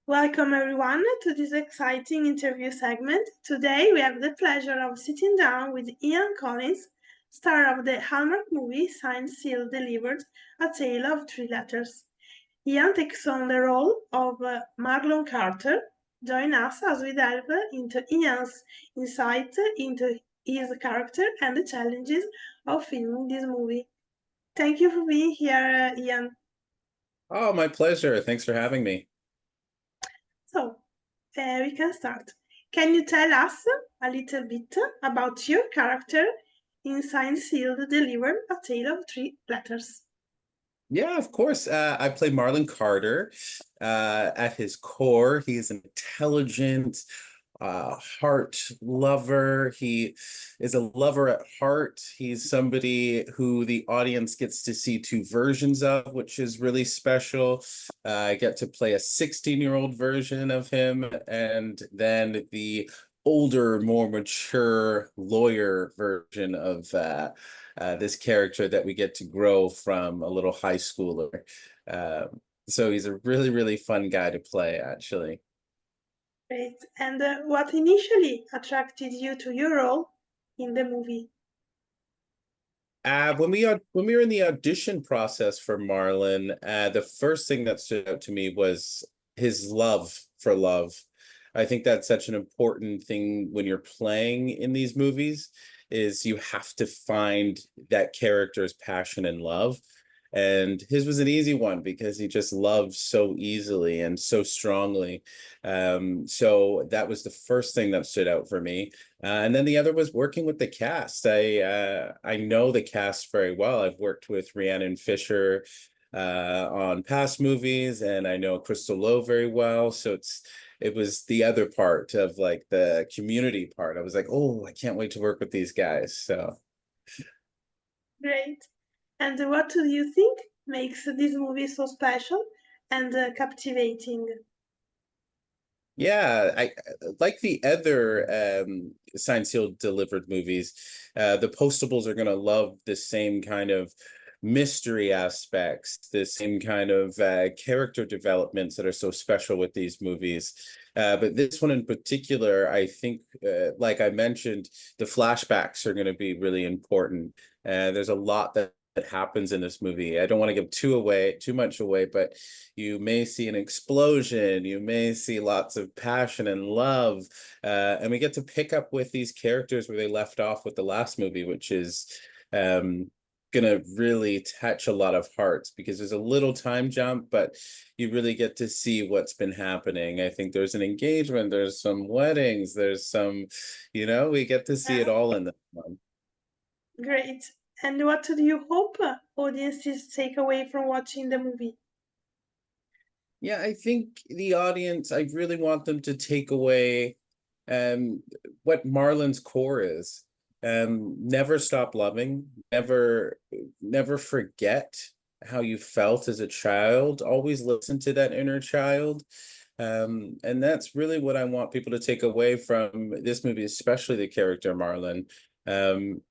Welcome everyone to this exciting interview segment. Today we have the pleasure of sitting down with Ian Collins, star of the Hallmark movie Signed, Sealed, Delivered, A Tale of Three Letters. Ian takes on the role of Marlon Carter. Join us as we delve into Ian's insight into his character and the challenges of filming this movie. Thank you for being here, Ian. Oh, my pleasure. Thanks for having me. So, we can start. Can you tell us a little bit about your character in Signed, Sealed, Delivered, A Tale of Three Letters? Yeah, of course. I play Marlon Carter. At his core, he is an intelligent, heart lover. He is a lover at heart. He's somebody who the audience gets to see two versions of, which is really special. I get to play a 16-year-old version of him, and then the older, more mature lawyer version of this character that we get to grow from a little high schooler. So he's a really, really fun guy to play, actually. Great. And what initially attracted you to your role in the movie? When we were in the audition process for Marlon, the first thing that stood out to me was his love for love. I think that's such an important thing when you're playing in these movies, is you have to find that character's passion and love. And his was an easy one because he just loves so easily and so strongly. So that was the first thing that stood out for me. And then the other was working with the cast. I know the cast very well. I've worked with Rhiannon Fisher on past movies, and I know Crystal Lowe very well. So it was the other part of like the community part. I was like, oh, I can't wait to work with these guys. So Great. And what do you think makes this movie so special and captivating? yeah, I like the other signed sealed delivered movies. The postables are gonna love the same kind of mystery aspects, the same kind of character developments that are so special with these movies. But this one in particular, I think, like I mentioned, the flashbacks are going to be really important. There's a lot that happens in this movie. I don't want to give too much away, but you may see an explosion, you may see lots of passion and love, and we get to pick up with these characters where they left off with the last movie, which is gonna really touch a lot of hearts because there's a little time jump, but you really get to see what's been happening. I think there's an engagement, there's some weddings, there's some, we get to see it all in this one. Great. And what do you hope audiences take away from watching the movie? Yeah, I think the audience, I really want them to take away um what Marlon's core is. Never stop loving, never forget how you felt as a child. Always listen to that inner child. And that's really what I want people to take away from this movie, especially the character Marlon.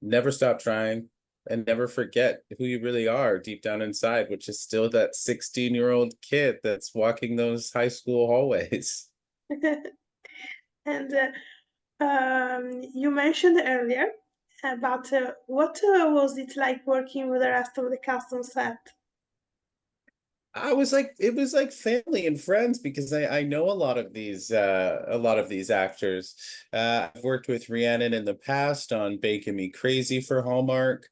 Never stop trying and never forget who you really are deep down inside, which is still that 16-year-old kid that's walking those high school hallways. And you mentioned earlier about what was it like working with the rest of the cast on set? It was like family and friends because I know a lot of these actors. I've worked with Rhiannon in the past on Baking Me Crazy for Hallmark,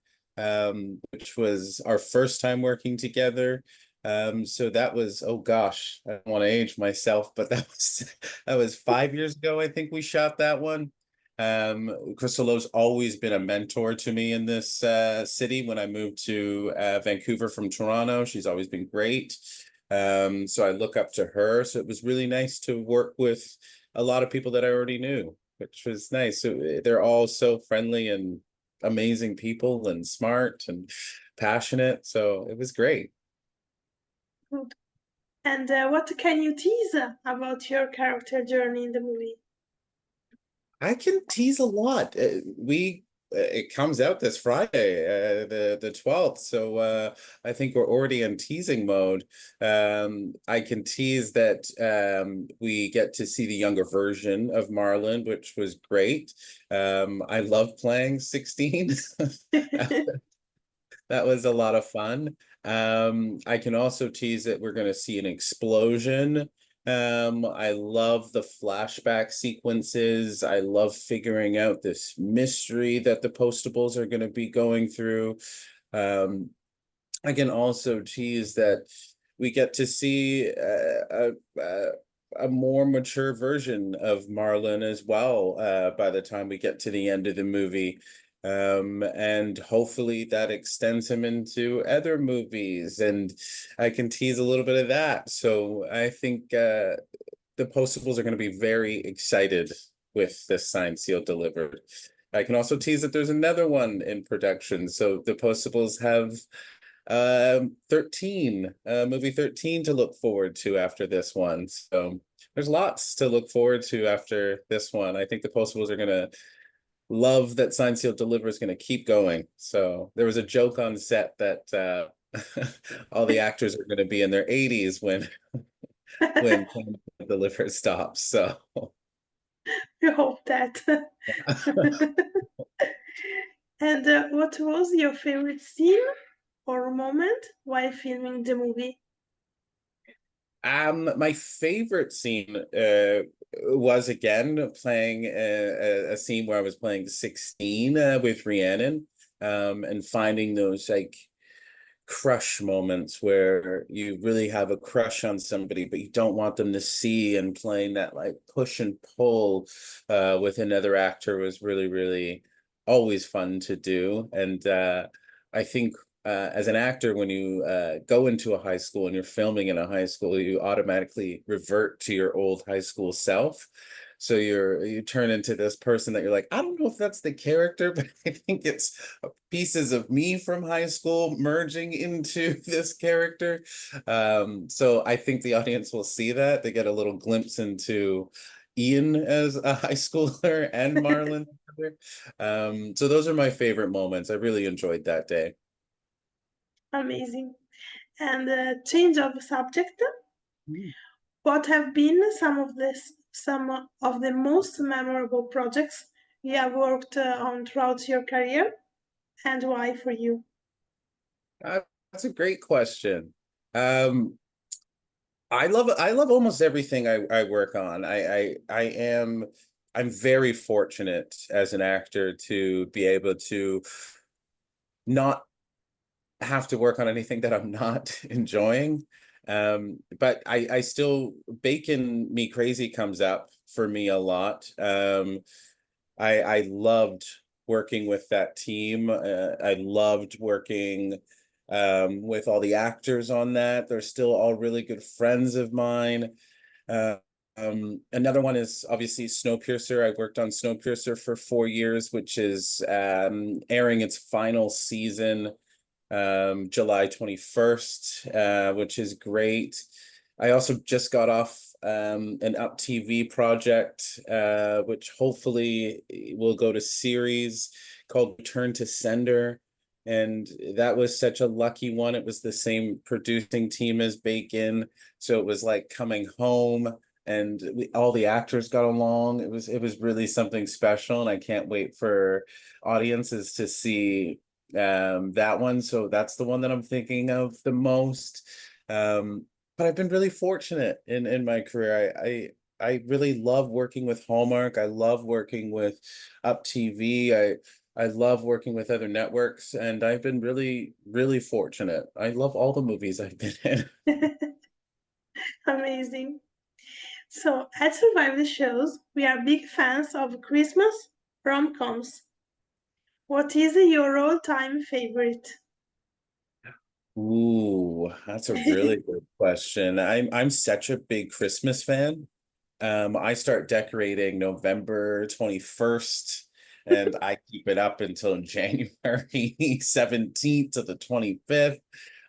which was our first time working together. So that was, oh gosh, I don't want to age myself, but that was 5 years ago, I think we shot that one. Crystal Lowe's always been a mentor to me in this city. When I moved to Vancouver from Toronto, she's always been great. So I look up to her. So it was really nice to work with a lot of people that I already knew, which was nice. So they're all so friendly and amazing people and smart and passionate. So it was great. Good. And what can you tease about your character journey in the movie? I can tease a lot. We it comes out this Friday, the 12th. So I think we're already in teasing mode. I can tease that we get to see the younger version of Marlin, which was great. I love playing 16. That was a lot of fun. I can also tease that we're going to see an explosion. I love the flashback sequences. I love figuring out this mystery that the Postables are going to be going through. Um, I can also tease that we get to see a more mature version of Marlin as well by the time we get to the end of the movie. And hopefully that extends him into other movies, and I can tease a little bit of that. So I think the Postables are going to be very excited with this signed seal delivered. I can also tease that there's another one in production. So the Postables have 13 movie 13 to look forward to after this one. So there's lots to look forward to after this one. I think the Postables are gonna love that Sign Seal Deliver is gonna keep going. So there was a joke on set that all the actors are gonna be in their 80s when Sign Seal Deliver stops. So I hope that. And what was your favorite scene or moment while filming the movie? My favorite scene was again playing a scene where I was playing 16 with Rhiannon, and finding those like crush moments where you really have a crush on somebody, but you don't want them to see, and playing that like push and pull with another actor was really, really always fun to do. And I think as an actor, when you go into a high school and you're filming in a high school, you automatically revert to your old high school self. So you turn into this person that you're like, I don't know if that's the character, but I think it's pieces of me from high school merging into this character. So I think the audience will see that. They get a little glimpse into Ian as a high schooler and Marlon. So those are my favorite moments. I really enjoyed that day. Amazing. And change of subject. Mm. What have been some of the most memorable projects you have worked on throughout your career, and why for you? Uh, that's a great question. Um, I love almost everything I work on. I'm very fortunate as an actor to be able to not have to work on anything that I'm not enjoying. But I still Bacon Me Crazy comes up for me a lot. I loved working with that team. I loved working with all the actors on that. They're still all really good friends of mine. Uh, Another one is obviously Snowpiercer. I worked on Snowpiercer for 4 years, which is airing its final season July 21st, which is great. I also just got off an Up TV project, which hopefully will go to series, called Return to Sender. And that was such a lucky one. It was the same producing team as Bacon. So it was like coming home, and all the actors got along. It was really something special, and I can't wait for audiences to see that one. So that's the one that I'm thinking of the most. But I've been really fortunate in my career. I really love working with Hallmark. I love working with Up TV. I love working with other networks, and I've been really, really fortunate. I love all the movies I've been in. Amazing. So, at Survive the Shows, we are big fans of Christmas rom-coms. What is your all-time favorite? Ooh, that's a really good question. I'm such a big Christmas fan. I start decorating November 21st, and I keep it up until January 17th to the 25th.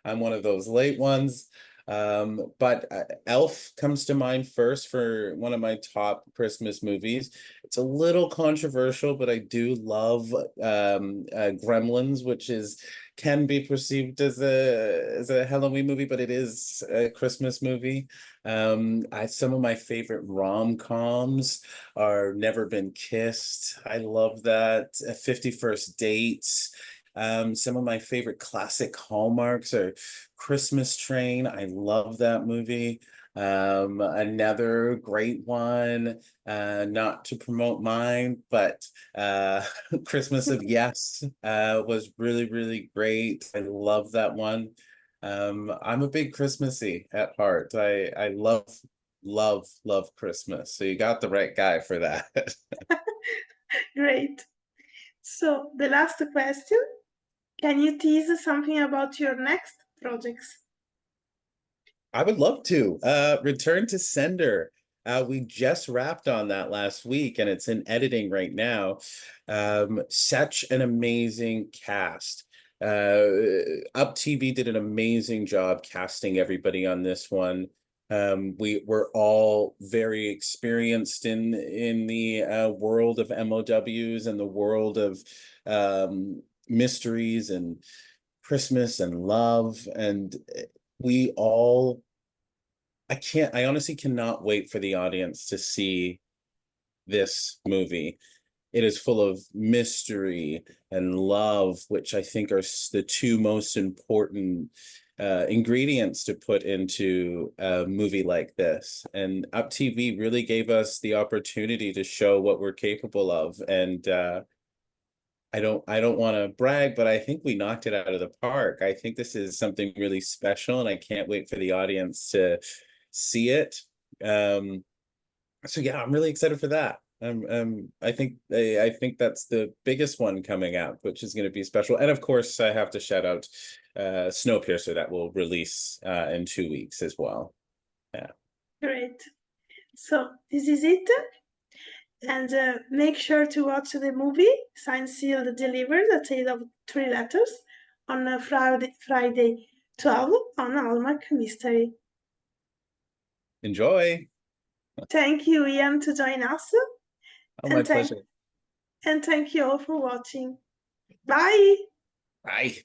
I'm one of those late ones. But Elf comes to mind first for one of my top Christmas movies. It's a little controversial, but I do love Gremlins, which is can be perceived as a Halloween movie, but it is a Christmas movie. Some of my favorite rom-coms are Never Been Kissed. I love that. 51st Dates. Some of my favorite classic Hallmarks are Christmas Train. I love that movie. Another great one, not to promote mine, but Christmas of Yes was really, really great. I love that one. I'm a big Christmassy at heart. I love Christmas. So you got the right guy for that. Great. So, the last question. Can you tease something about your next projects? I would love to. Return to Sender. We just wrapped on that last week and it's in editing right now. Such an amazing cast. Up TV did an amazing job casting everybody on this one. We were all very experienced in the world of MOWs and the world of mysteries and Christmas and love, and we all I honestly cannot wait for the audience to see this movie. It is full of mystery and love, which I think are the two most important ingredients to put into a movie like this. And Up TV really gave us the opportunity to show what we're capable of. And I don't want to brag, but I think we knocked it out of the park. I think this is something really special, and I can't wait for the audience to see it. So yeah, I'm really excited for that. I think that's the biggest one coming out, which is going to be special. And of course, I have to shout out Snowpiercer that will release in 2 weeks as well. Yeah. Great. So, this is it. And make sure to watch the movie Signed, Sealed, Delivered, A Tale of Three Letters on Friday 12 on Hallmark Mystery. Enjoy. Thank you, Ian, to join us. Oh, my And thank pleasure. and thank you all for watching. Bye. Bye.